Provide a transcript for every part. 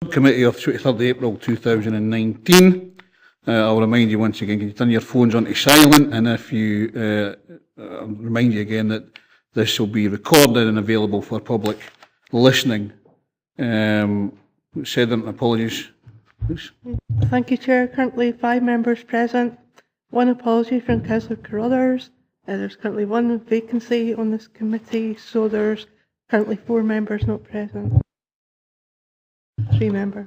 Committee of 23rd April 2019. I'll remind you once again, you turn your phones onto silent, and if you I'll remind you again that this will be recorded and available for public listening. Sederunt, apologies. Please. Thank you, Chair. Currently 5 members present. One apology from Councillor Carruthers. There's currently 1 vacancy on this committee, so there's currently 4 members not present. 3 members.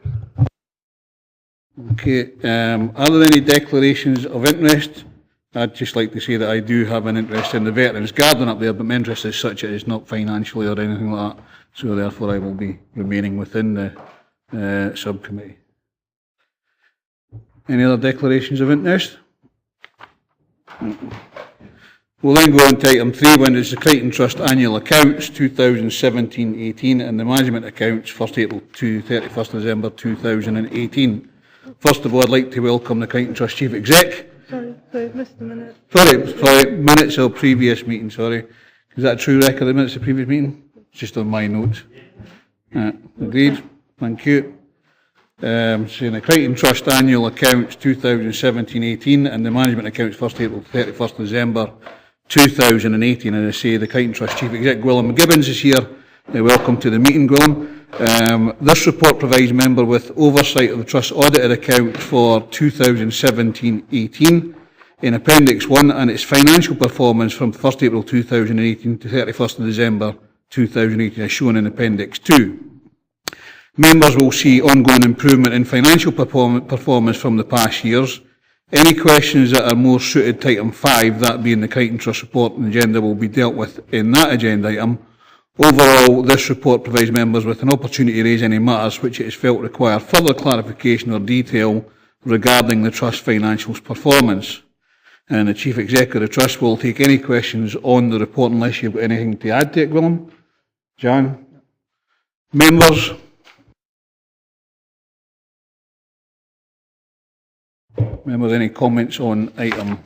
Okay. Are there any declarations of interest? I'd just like to say that I do have an interest in the Veterans Garden up there, but my interest is such it is not financially or anything like that. So therefore I will be remaining within the subcommittee. Any other declarations of interest? We'll then go on to item 3, when it's the Crichton Trust Annual Accounts 2017-18 and the Management Accounts 1st April to 31st December 2018. First of all, I'd like to welcome the Crichton Trust Chief Exec. Sorry, I missed a minute. Sorry, minutes of previous meeting, sorry. Is that a true record of minutes of previous meeting? It's just on my notes. Agreed, thank you. Saying the Crichton Trust Annual Accounts 2017-18 and the Management Accounts 1st April to 31st December 2018, and I say the Crichton Trust Chief Exec Gwilym Gibbons is here. Welcome to the meeting, Gwilym. This report provides member with oversight of the Trust audited account for 2017-18 in Appendix 1 and its financial performance from 1st April 2018 to 31st December 2018 as shown in Appendix 2. Members will see ongoing improvement in financial performance from the past years. Any questions that are more suited to item 5, that being the Crichton Trust report and agenda, will be dealt with in that agenda item. Overall, this report provides members with an opportunity to raise any matters which it is felt require further clarification or detail regarding the Trust financial performance. And the Chief Executive of the Trust will take any questions on the report unless you've got anything to add to it, Gwilym. Jan? Members? Members, any comments on item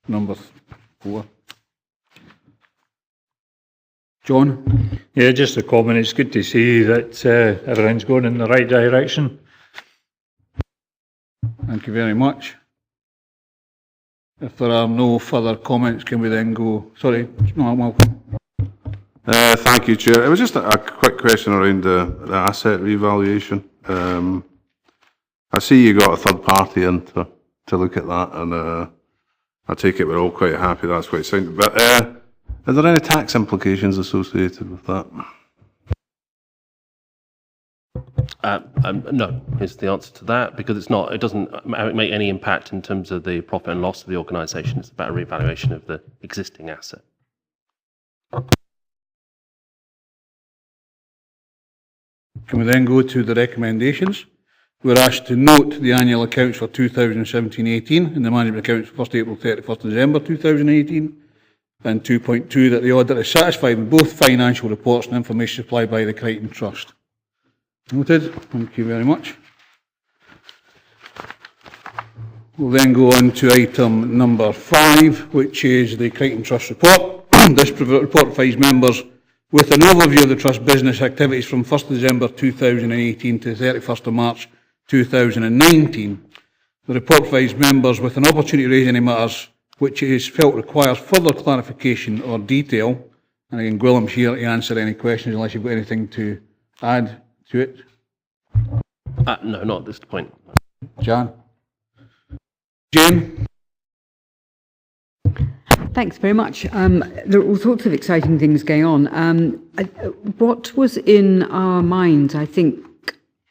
number 4? John? Yeah, just a comment. It's good to see that everything's going in the right direction. Thank you very much. If there are no further comments, can we then go? Sorry, no, welcome. Thank you, Chair. It was just a quick question around the asset revaluation. I see you got a third party in to look at that, and I take it we're all quite happy. That's what it sounded. But are there any tax implications associated with that? No, is the answer to that, because it's not. It doesn't make any impact in terms of the profit and loss of the organisation. It's about a revaluation of the existing asset. Can we then go to the recommendations? We're asked to note the annual accounts for 2017-18 and the management accounts for 1st April 31st December 2018, and 2.2 that the auditor is satisfied with both financial reports and information supplied by the Crichton Trust. Noted. Thank you very much. We'll then go on to item number 5, which is the Crichton Trust report. This report provides members with an overview of the Trust business activities from 1st December 2018 to 31st of March 2019. The report provides members with an opportunity to raise any matters which it is felt requires further clarification or detail. And again, Gwilym's here to answer any questions unless you've got anything to add to it. No, not at this point. Jan? Jane? Thanks very much. There are all sorts of exciting things going on. What was in our minds, I think,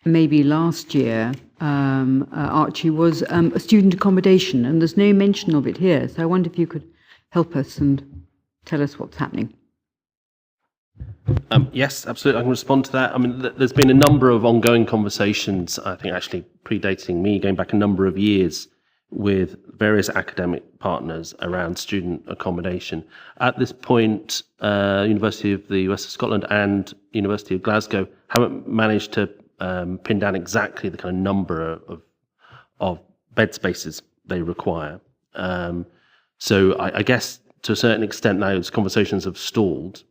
maybe last year, Archie, was a student accommodation, and there's no mention of it here. So I wonder if you could help us and tell us what's happening. Yes, absolutely. I can respond to that. I mean, there's been a number of ongoing conversations, I think actually predating me, going back a number of years, with various academic partners around student accommodation. At this point, University of the West of Scotland and University of Glasgow haven't managed to pin down exactly the kind of number of bed spaces they require. So I guess to a certain extent now, those conversations have stalled.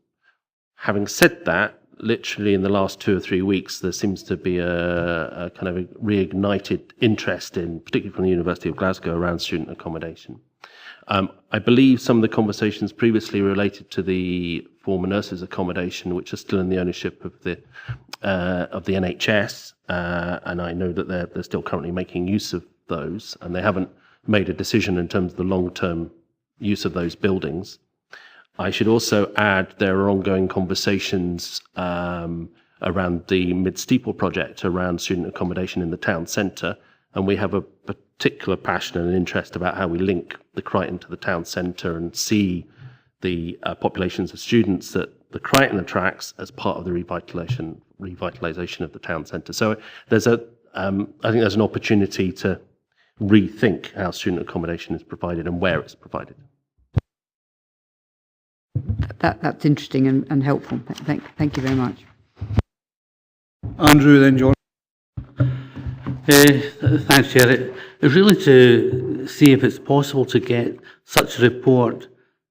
Having said that, literally in the last 2 or 3 weeks, there seems to be a kind of a reignited interest in, particularly from the University of Glasgow, around student accommodation. I believe some of the conversations previously related to the former nurses' accommodation, which are still in the ownership of the NHS, and I know that they're still currently making use of those, and they haven't made a decision in terms of the long-term use of those buildings. I should also add there are ongoing conversations around the Mid-Steeple project around student accommodation in the town centre, and we have a particular passion and interest about how we link the Crichton to the town centre and see the populations of students that the Crichton attracts as part of the revitalisation of the town centre. So there's I think there's an opportunity to rethink how student accommodation is provided and where it's provided. That's interesting and helpful. Thank you very much. Andrew, then John. Thanks, Chair. It's really to see if it's possible to get such a report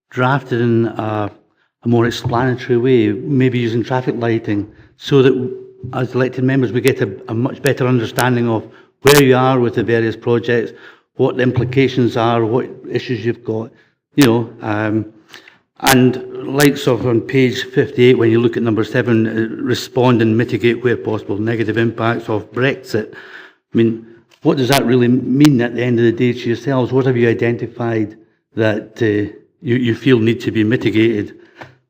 drafted in a more explanatory way, maybe using traffic lighting, so that as elected members we get a much better understanding of where you are with the various projects, what the implications are, what issues you've got, and like sort of on page 58, when you look at number 7, respond and mitigate where possible negative impacts of Brexit. I mean, what does that really mean at the end of the day to yourselves? What have you identified that you feel need to be mitigated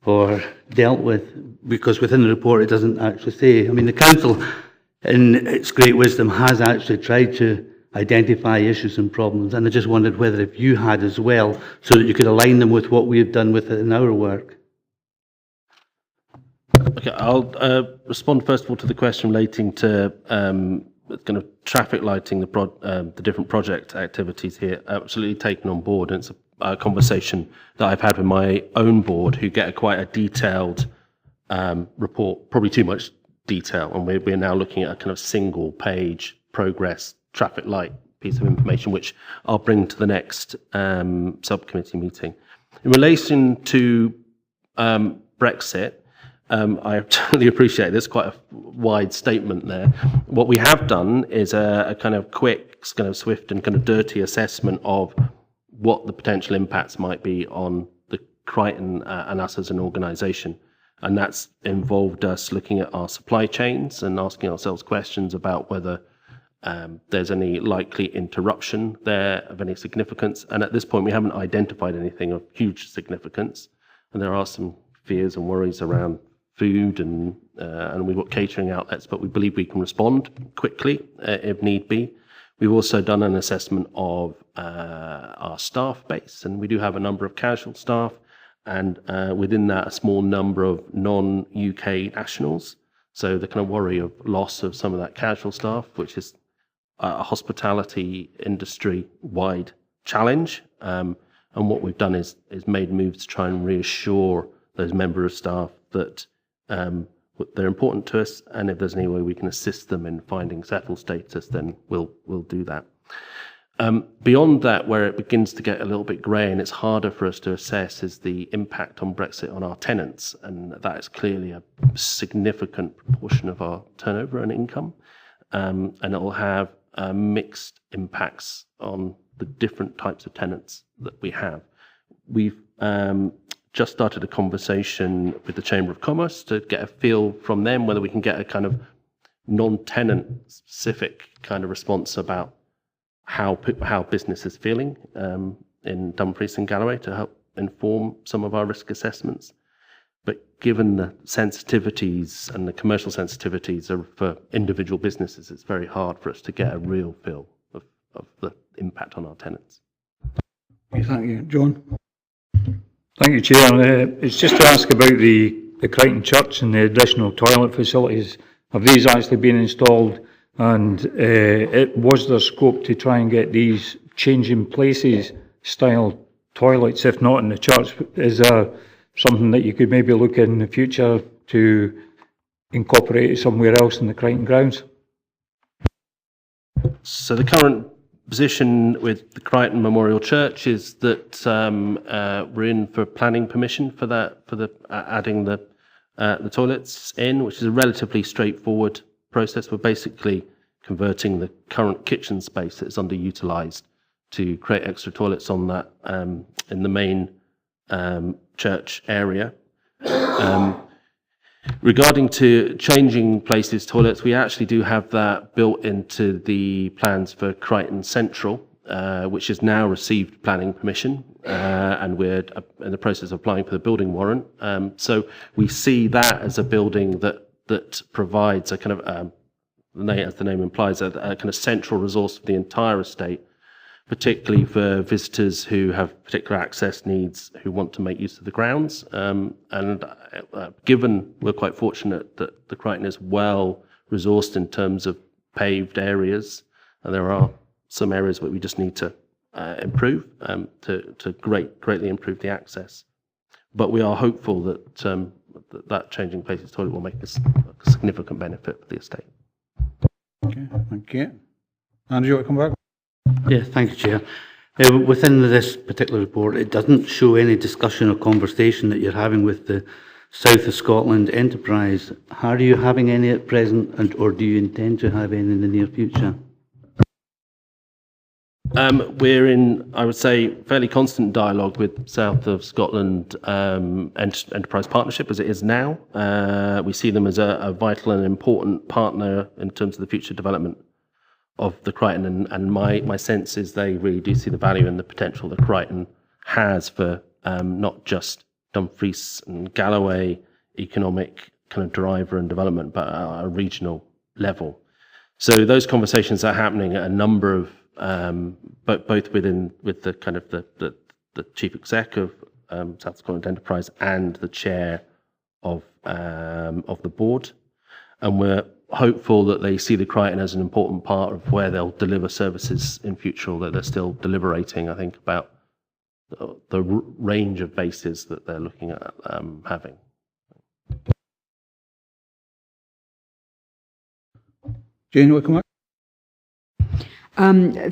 or dealt with? Because within the report it doesn't actually say. I mean, the council, in its great wisdom, has actually tried to identify issues and problems, and I just wondered whether if you had as well, so that you could align them with what we've done with it in our work. Okay, I'll respond first of all to the question relating to kind of traffic lighting, the different project activities here. Absolutely taken on board, and it's a conversation that I've had with my own board, who get quite a detailed report, probably too much detail, and we're now looking at a kind of single-page progress traffic light piece of information, which I'll bring to the next subcommittee meeting. In relation to Brexit, I totally appreciate there's quite a wide statement there. What we have done is a kind of quick, kind of swift and kind of dirty assessment of what the potential impacts might be on the Crichton and us as an organisation. And that's involved us looking at our supply chains and asking ourselves questions about whether there's any likely interruption there of any significance. And at this point, we haven't identified anything of huge significance. And there are some fears and worries around food and we've got catering outlets, but we believe we can respond quickly if need be. We've also done an assessment of our staff base, and we do have a number of casual staff, and within that a small number of non-UK nationals. So the kind of worry of loss of some of that casual staff, which is a hospitality industry-wide challenge. And what we've done is made moves to try and reassure those members of staff that they're important to us, and if there's any way we can assist them in finding settled status, then we'll do that. Beyond that, where it begins to get a little bit grey and it's harder for us to assess, is the impact on Brexit on our tenants, and that is clearly a significant proportion of our turnover and income, and it will have mixed impacts on the different types of tenants that we have. We've just started a conversation with the Chamber of Commerce to get a feel from them whether we can get a kind of non-tenant specific kind of response about how business is feeling in Dumfries and Galloway to help inform some of our risk assessments. But given the sensitivities and the commercial sensitivities for individual businesses, it's very hard for us to get a real feel of the impact on our tenants. Thank you. John? Thank you, Chair. It's just to ask about the Crichton Church and the additional toilet facilities. Have these actually been installed? And was there scope to try and get these changing places style toilets, if not in the church? Is there something that you could maybe look in the future to incorporate it somewhere else in the Crichton grounds? So the current position with the Crichton Memorial Church is that we're in for planning permission for that, for the adding the the toilets in, which is a relatively straightforward process. We're basically converting the current kitchen space that's underutilised to create extra toilets on that in the main church area. Regarding to changing places toilets, we actually do have that built into the plans for Crichton Central, which has now received planning permission, and we're in the process of applying for the building warrant. So we see that as a building that provides a kind of, as the name implies, a kind of central resource for the entire estate, particularly for visitors who have particular access needs, who want to make use of the grounds. Given we're quite fortunate that the Crichton is well resourced in terms of paved areas, and there are some areas where we just need to improve to greatly improve the access. But we are hopeful that that changing places toilet will make a significant benefit for the estate. Okay, thank you. Andrew, you want to come back? Yeah, thank you, Chair. Within this particular report, it doesn't show any discussion or conversation that you're having with the South of Scotland enterprise. Are you having any at present, or do you intend to have any in the near future? We're in, I would say, fairly constant dialogue with South of Scotland Enterprise Partnership as it is now. We see them as a vital and important partner in terms of the future development of the Crichton, and my sense is they really do see the value and the potential that Crichton has for not just Dumfries and Galloway economic kind of driver and development, but at a regional level. So those conversations are happening at a number of both with the kind of the chief exec of South Scotland Enterprise and the chair of the board, and we're hopeful that they see the Crichton as an important part of where they'll deliver services in future, although they're still deliberating, I think, about the range of bases that they're looking at having. Jane, you want to come back?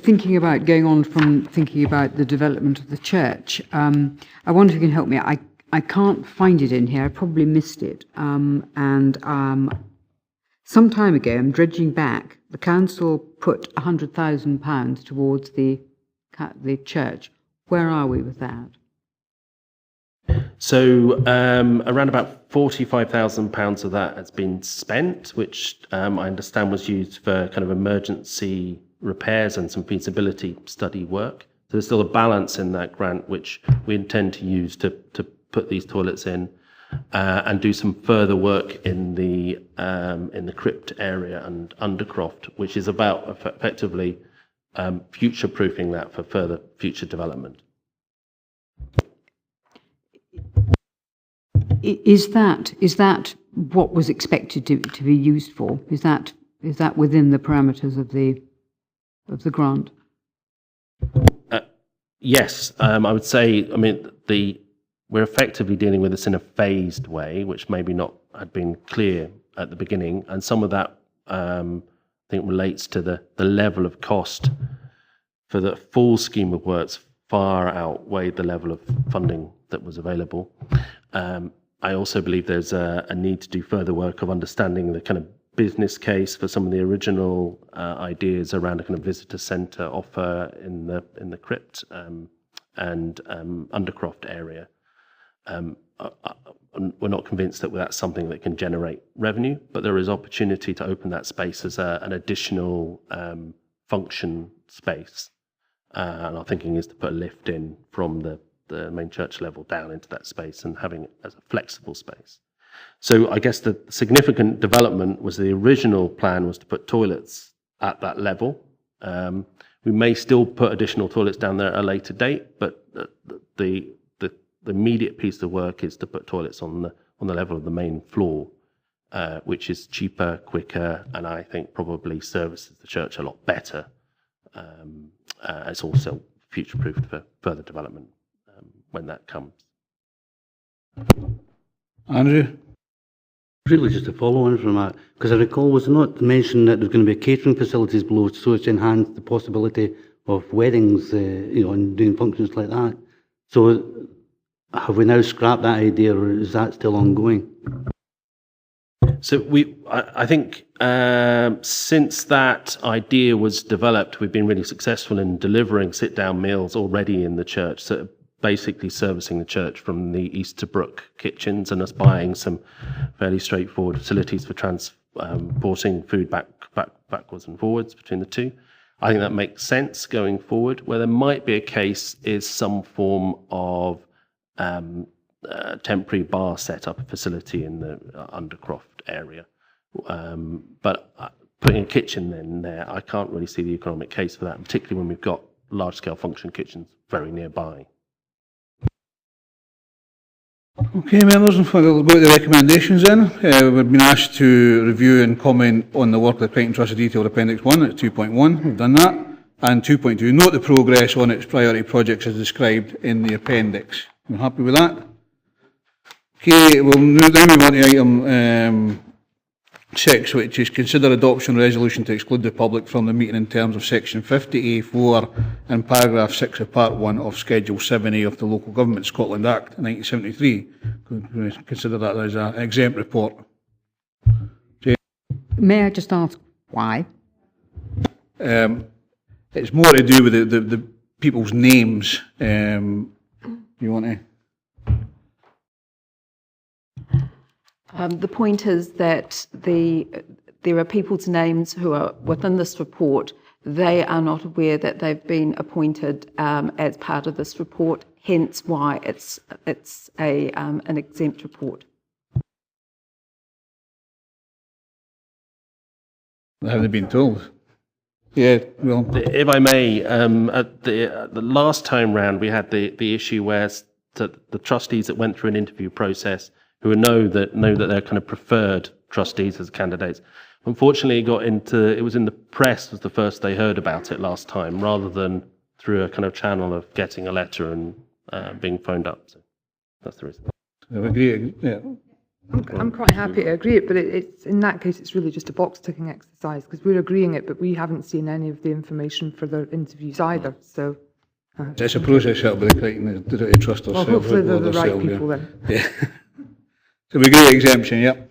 Thinking about going on from thinking about the development of the church, I wonder if you can help me. I can't find it in here. I probably missed it. Some time ago, I'm dredging back, the council put £100,000 towards the church. Where are we with that? So around about £45,000 of that has been spent, which I understand was used for kind of emergency repairs and some feasibility study work. So there's still a balance in that grant, which we intend to use to put these toilets in. And do some further work in the crypt area and Undercroft, which is about effectively future-proofing that for further future development. Is that what was expected to be used for? Is that within the parameters of the grant? Yes, I would say. I mean, we're effectively dealing with this in a phased way, which maybe not had been clear at the beginning, and some of that I think relates to the level of cost for the full scheme of works far outweighed the level of funding that was available. I also believe there's a need to do further work of understanding the kind of business case for some of the original ideas around a kind of visitor centre offer in the crypt and Undercroft area. We're not convinced that that's something that can generate revenue, but there is opportunity to open that space as an additional function space. And our thinking is to put a lift in from the main church level down into that space and having it as a flexible space. So I guess the significant development was the original plan was to put toilets at that level. We may still put additional toilets down there at a later date, but the immediate piece of work is to put toilets on the level of the main floor, which is cheaper, quicker, and I think probably services the church a lot better. It's also future-proofed for further development when that comes. Andrew? Really just a follow-on from that, because I recall was not mentioned that there's going to be catering facilities below, so it's enhanced the possibility of weddings, and doing functions like that. So have we now scrapped that idea, or is that still ongoing? So I think since that idea was developed, we've been really successful in delivering sit-down meals already in the church. So basically servicing the church from the Easterbrook kitchens and us buying some fairly straightforward facilities for transporting food backwards and forwards between the two. I think that makes sense going forward. Where there might be a case is some form of temporary bar setup facility in the Undercroft area. But putting a kitchen in there, I can't really see the economic case for that, particularly when we've got large-scale function kitchens very nearby. Okay, members, we'll go to the recommendations then. We've been asked to review and comment on the work of the Crichton Trust detailed Appendix 1 at 2.1. We've done that. And 2.2, note the progress on its priority projects as described in the appendix. You happy with that? Okay, we'll then move on to item 6, which is consider adoption resolution to exclude the public from the meeting in terms of section 50A4 and paragraph 6 of part 1 of Schedule 7A of the Local Government Scotland Act 1973. Consider that as an exempt report. May I just ask why? It's more to do with the people's names. You want to? The point is that there are people's names who are within this report. They are not aware that they've been appointed as part of this report, hence why it's an exempt report. Have they been told? Yeah, well. If I may, at the last time round, we had the issue where the trustees that went through an interview process who know that they're kind of preferred trustees as candidates. Unfortunately, it was in the press was the first they heard about it last time, rather than through a kind of channel of getting a letter and being phoned up. So that's the reason. I agree. Yeah. I'm quite happy to agree it, but it's in that case it's really just a box ticking exercise because we're agreeing it, but we haven't seen any of the information for the interviews either. So it's a process set up by the Crichton Trust ourselves. Well, hopefully they're the right people then. Yeah. So we agree exemption, yep.